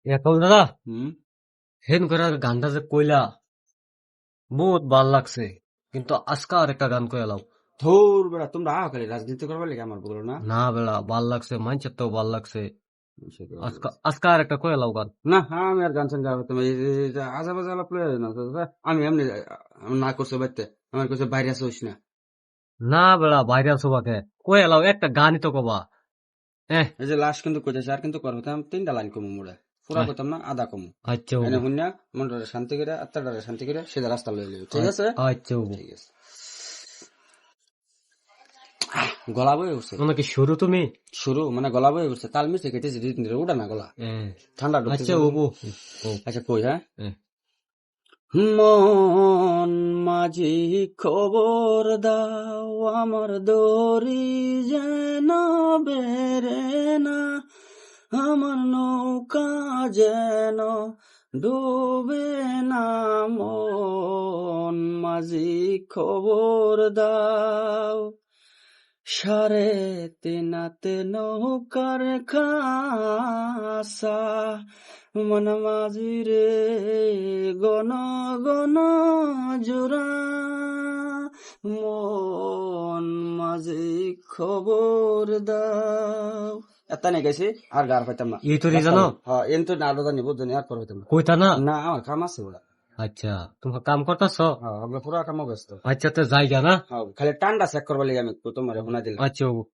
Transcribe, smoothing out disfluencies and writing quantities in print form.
এখন দাদা হুম হেন করে গানটা যে কইলা বহুত ভাল লাগছে, কিন্তু আজকে আর একটা গান কইলাও। ধুর বেড়া, তোমরা খালি রাজনীতি করবার লেগে আমার বলো না। না বেলা ভাল লাগছে, মাইনছের তো ভাল লাগছে। আজকে আর একটা কইলাও গান। না, আমি আর গান গাবো তুমি আজা বাজা আলাপ লইয়া না তো, আমি এমনি না করছো বাইতে, আমার কাছে বাইরে আসোস না। না বেলা বাইরে আছো বাকে কইলাও একটা গানই তো কবা। এহ এই যে লাস্ট কিন্তু কইতেছে, আর কিন্তু করবো আমি 3টা লাইন কমু মোড়ে, পুরা আহ, কইতাম না, আধা কমু। আচ্ছা এনে বাবু, শুনিয়া মনটারে শান্তি করে, আত্মাটারে শান্তি করে সেটা রাস্তা লইয়া লইব, ঠিক আছে? আচ্ছা বাবু। ঠিক আছে। গলা বয়ে উঠছে, মানে কি শুরু তুমি? শুরু মানে গলা বয়ে উঠছে, তাল মিশে কেটেছে, ওটা না গলা ঠান্ডা আচ্ছা ঢুকতেছে। বাবু। ও, আচ্ছা কই, হ্যাঁ। এ, মন মাঝি খবর দাও, আমার দড়ি যেন বেরে না, আমার নৌকা যেন ডুবে না। মন মাঝি খবর দাও, সাড়ে তিনাতে নৌকার খাসা, মন মাঝি রে গণ গণ জোড়া, মন মাঝি খবর দাও। এত নাই গাইছি, আর গার পাইতাম না। এই তোরে রাস্তা জানো? লই। হ্যাঁ, এন তো না আলাদা জানি বুঝছো, আর পর হইতাম না। কইতা না? না, আমার কাম আছে ওরা। আচ্ছা, তোমার কাম করতেছ? হ্যাঁ, আমরা পুরা কামও ব্যস্ত। আচ্ছা তো যাই গা না। হ্যাঁ, খালি টান্ডা চেক করবার লাগে আমি তোমার শোনা দিলাম। আচ্ছা বাবু।